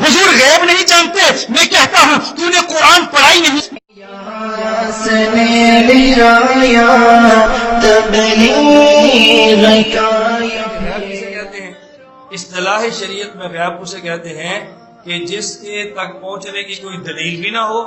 حضور غیب نہیں جانتے. میں کہتا ہوں تو نے قرآن پڑھا ہی نہیں. کہتے ہیں اصطلاح شریعت میں غیب اسے کہتے ہیں کہ جس کے تک پہنچنے کی کوئی دلیل بھی نہ ہو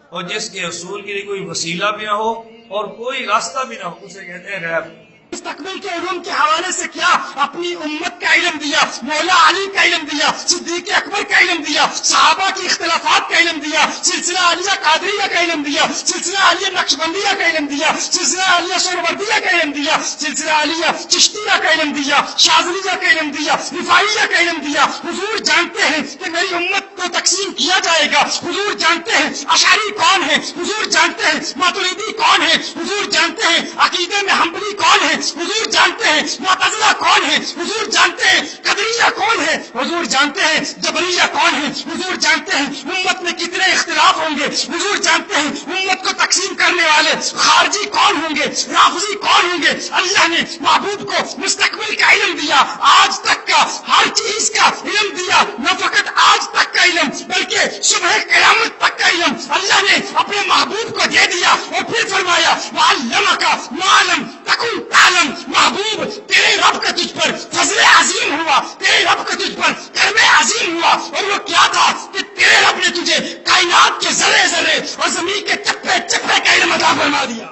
اور جس کے حصول کے لیے کوئی وسیلہ بھی نہ ہو اور کوئی راستہ بھی نہ ہو، اسے کہتے ہیں غیب. مستقبل کے علوم کے حوالے سے کیا اپنی امت کا علم دیا، مولا علی کا علم دیا، صدیق اکبر کا علم دیا، صحابہ کی اختلافات کا علم دیا، سلسلہ عالیہ قادریہ کا علم دیا، سلسلہ عالیہ نقشبندیہ کا علم دیا، سلسلہ عالیہ سہروردیہ کا علم دیا، سلسلہ عالیہ چشتیہ کا علم دیا، شاذلیہ کا علم دیا، رفاعیہ کا علم دیا. حضور جانتے ہیں کہ میری امت کو تقسیم کیا جائے گا. حضور جانتے ہیں اشعری کون ہے، حضور جانتے ہیں ماتریدی کون ہے، حضور جانتے ہیں عقیدے میں حنبلی کون ہے، حضور جانتے ہیں معتزلہ کون ہے، حضور جانتے ہیں قدریہ کون ہے، حضور جانتے ہیں جبریہ کون ہے، حضور جانتے ہیں امت میں کتنے اختلاف ہوں گے، حضور جانتے ہیں امت کو تقسیم کرنے والے خارجی کون ہوں گے، رافضی کون ہوں گے. اللہ نے محبوب کو مستقبل کا علم دیا، آج تک کا ہر چیز کا علم دیا، نہ فقط آج تک کا علم بلکہ صبح قیامت تک کا علم اللہ نے اپنے محبوب کو دے دیا. اور پھر فرمایا وَعَلَّمَكَ مَا لَمْ تَكُنْ تَعْلَمْ. محبوب تیرے رب کا تجھ پر فضل عظیم ہوا، تیرے رب کا تجھ پر کرم عظیم ہوا. اور وہ کیا تھا کہ تیرے رب نے تجھے کائنات کے ذرے ذرے اور زمین کے چپے چپے کا علم عطا فرما دیا.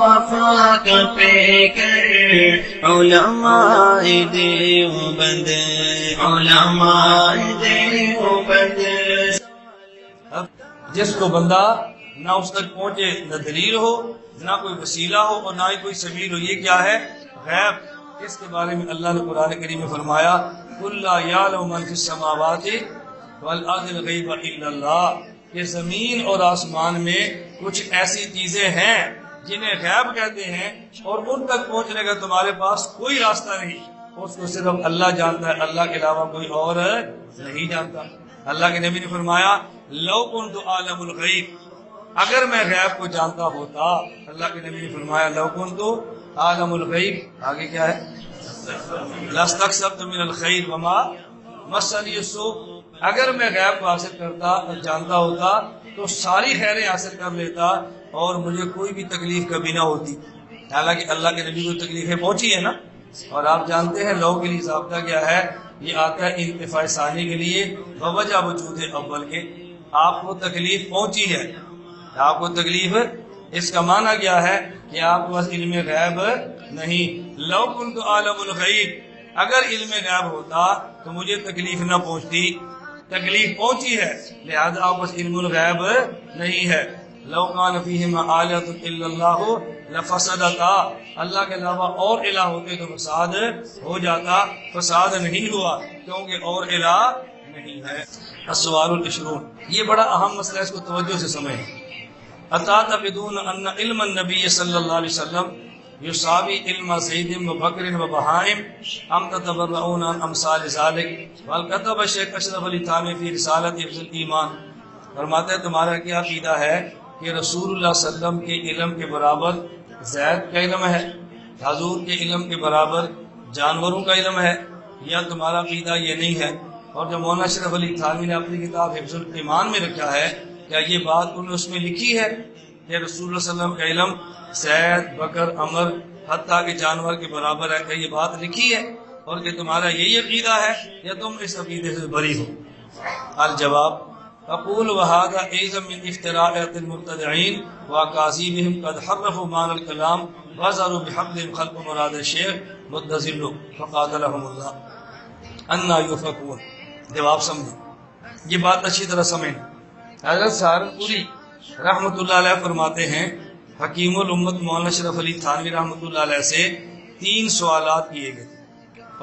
وفاق پہ کر علماء دیوبند، علماء دیوبند. اب جس کو بندہ نہ اس تک پہنچے، نہ دلیل ہو، نہ کوئی وسیلہ ہو اور نہ ہی کوئی سبیل ہو، یہ کیا ہے؟ غیب. اس کے بارے میں اللہ نے قرآن کریم میں فرمایا قُلْ لَا يَعْلَمُ مَنْ فِي السَّمَاوَاتِ وَالْأَرْضِ الْغَيْبَ إِلَّا اللَّهُ. کہ زمین اور آسمان میں کچھ ایسی چیزیں ہیں جنہیں غیب کہتے ہیں اور ان تک پہنچنے کا تمہارے پاس کوئی راستہ نہیں. اس کو صرف اللہ جانتا ہے، اللہ کے علاوہ کوئی اور نہیں جانتا. اللہ کے نبی نے فرمایا لَوْ كُنْتُ أَعْلَمُ الْغَيْبَ. اگر میں غیب کو جانتا ہوتا، اللہ کے نبی نے فرمایا لَوْ كُنْتُ أَعْلَمُ الْغَيْبَ. آگے کیا ہے؟ لَاسْتَكْثَرْتُ مِنَ الْخَيْرِ وَمَا مَسَّنِيَ السُّوءُ. اگر میں غیب کو حاصل کرتا اور جانتا ہوتا تو ساری خیریں حاصل کر لیتا اور مجھے کوئی بھی تکلیف کبھی نہ ہوتی. حالانکہ اللہ کے نبی کو تکلیفیں پہنچی ہیں نا. اور آپ جانتے ہیں لو کے لیے ضابطہ کیا ہے؟ یہ آتا ہے انتفاع ثانی کے لیے بوجہ وجود اول کے. آپ کو تکلیف پہنچی ہے، آپ کو تکلیف، اس کا معنی کیا ہے کہ آپ کے پاس علم غیب نہیں. لو کنت عالم الغیب، اگر علم غیب ہوتا تو مجھے تکلیف نہ پہنچتی. تکلیف پہنچی ہے لہذا آپ بس علم الغیب نہیں ہے. لو کان فیہما آلہۃ الا اللہ لفسدتا. اللہ کے علاوہ اور الہ ہوتے تو فساد ہو جاتا. فساد نہیں ہوا کیونکہ اور الہ نہیں ہے. السوال العشرون، یہ بڑا اہم مسئلہ ہے، اس کو توجہ سے سمجھیں. اتعتقدون ان علم النبی صلی اللہ علیہ وسلم یساوی علم زید و بکر و بہائم ام تتبرؤون عن امثال ذلک. والکتب شیخ اشرف علی تھانوی فی رسالت حفظ الایمان. فرماتے ہیں تمہارا کیا عقیدہ ہے کہ رسول اللہ صلی اللہ علیہ وسلم کے علم کے برابر زید کا علم ہے، حضور کے علم کے برابر جانوروں کا علم ہے، یا تمہارا عقیدہ یہ نہیں ہے؟ اور جو مولانا اشرف علی تھانوی نے اپنی کتاب حفظ الایمان میں رکھا ہے، کیا یہ بات انہوں نے اس میں لکھی ہے کہ رسول اللہ صلی اللہ علیہ وسلم کا علم زید، بکر، عمر حتیٰ کہ جانور کے برابر ہے؟ کہ یہ بات لکھی ہے اور کہ تمہارا یہی عقیدہ ہے یا تم اس عقیدے سے بری ہو؟ الجواب اقول وهذا ايضا من افتراءات المبتدعين واكاذيبهم قد حرفوا معنى الكلام وظهروا بحمدهم خلق مراد الشيخ مدذل فقاتلهم الله ان يفكون. جواب سمجھیں، یہ بات اچھی طرح سمجھیں. حضرت سہارنپوری رحمۃ اللہ علیہ فرماتے ہیں حکیم الامت مولانا اشرف علی تھانوی رحمۃ اللہ علیہ سے 3 سوالات کیے گئے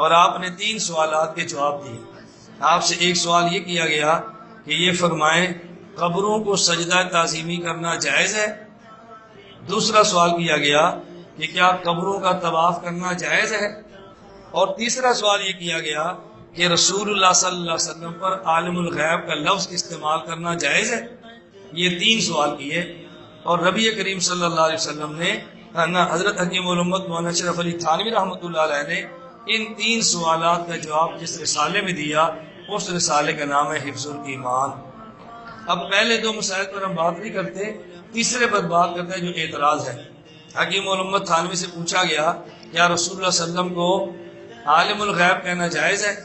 اور آپ نے 3 سوالات کے جواب دیے. آپ سے ایک سوال یہ کیا گیا کہ یہ فرمائیں قبروں کو سجدہ تعظیمی کرنا جائز ہے. دوسرا سوال کیا گیا کہ کیا قبروں کا طواف کرنا جائز ہے. اور تیسرا سوال یہ کیا گیا کہ رسول اللہ صلی اللہ علیہ وسلم پر عالم الغیب کا لفظ استعمال کرنا جائز ہے. یہ 3 سوال کیے اور نبی کریم صلی اللہ علیہ وسلم نے حضرت حکیم الامت مولانا اشرف علی تھانوی رحمۃ اللہ علیہ نے ان 3 سوالات کا جواب جس رسالے میں دیا اس رسالے کا نام ہے حفظ الایمان۔ اب پہلے 2 مسائل پر ہم بات نہیں کرتے، تیسرے پر بات کرتے ہیں جو اعتراض ہے۔ حکیم الامت تھانوی سے پوچھا گیا کیا رسول اللہ صلی اللہ علیہ وسلم کو عالم الغیب کہنا جائز ہے؟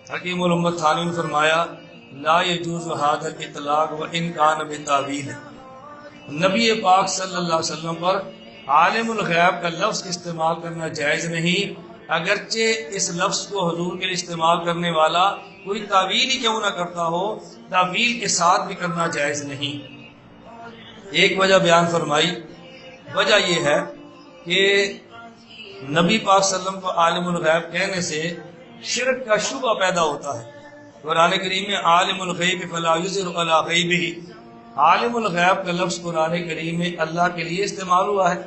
حکیم الامت تھانوی نے فرمایا لا يجوز هذا الاطلاق وان كان بتاویل۔ نبی پاک صلی اللہ علیہ وسلم پر عالم الغیب کا لفظ استعمال کرنا جائز نہیں، اگرچہ اس لفظ کو حضور کے لیے استعمال کرنے والا کوئی تعویل ہی کیوں نہ کرتا ہو، تعویل کے ساتھ بھی کرنا جائز نہیں۔ ایک وجہ بیان فرمائی، وجہ یہ ہے کہ نبی پاک صلی اللہ علیہ وسلم کو عالم الغیب کہنے سے شرک کا شبہ پیدا ہوتا ہے۔ قرآن کریم میں عالم الغیب فلا یظہر علی غیبہ، عالم الغیب کا لفظ قرآن کریم میں اللہ کے لیے استعمال ہوا ہے۔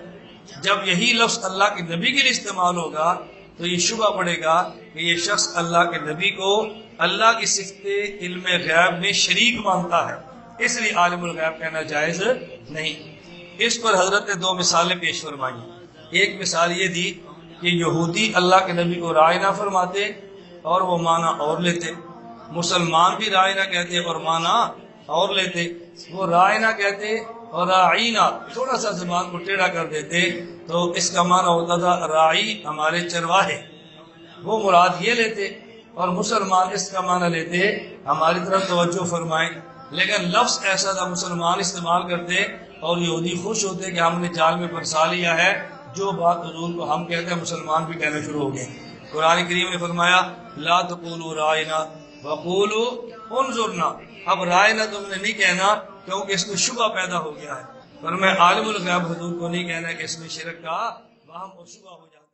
جب یہی لفظ اللہ کے نبی کے لیے استعمال ہوگا تو یہ شبہ پڑے گا کہ یہ شخص اللہ کے نبی کو اللہ کی صفت علم غیب میں شریک مانتا ہے، اس لیے عالم الغیب کہنا جائز نہیں۔ اس پر حضرت نے 2 مثالیں پیش فرمائیں۔ ایک مثال یہ دی کہ یہودی اللہ کے نبی کو رائے نہ فرماتے اور وہ معنی اور لیتے، مسلمان بھی رائے نہ کہتے اور معنی اور لیتے، وہ رائے نہ کہتے اور راعینا تھوڑا سا زبان کو ٹیڑھا کر دیتے تو اس کا معنی ہوتا تھا راعی ہمارے چرواہے، وہ مراد یہ لیتے، اور مسلمان اس کا معنی لیتے ہماری طرف توجہ فرمائیں۔ لیکن لفظ ایسا تھا مسلمان استعمال کرتے اور یہودی خوش ہوتے کہ ہم نے جال میں پھنسا لیا ہے، جو بات حضور کو ہم کہتے ہیں مسلمان بھی کہنا شروع ہو گئے۔ قرآن کریم نے فرمایا لا تقولوا رائنا وقولوا انظرنا، اب رائنا تم نے نہیں کہنا کیونکہ اس میں شبہ پیدا ہو گیا ہے، پر میں عالم الغیب حضور کو نہیں کہنا کہ اس میں شرک کا وہم اور شبہ ہو جاتا ہے۔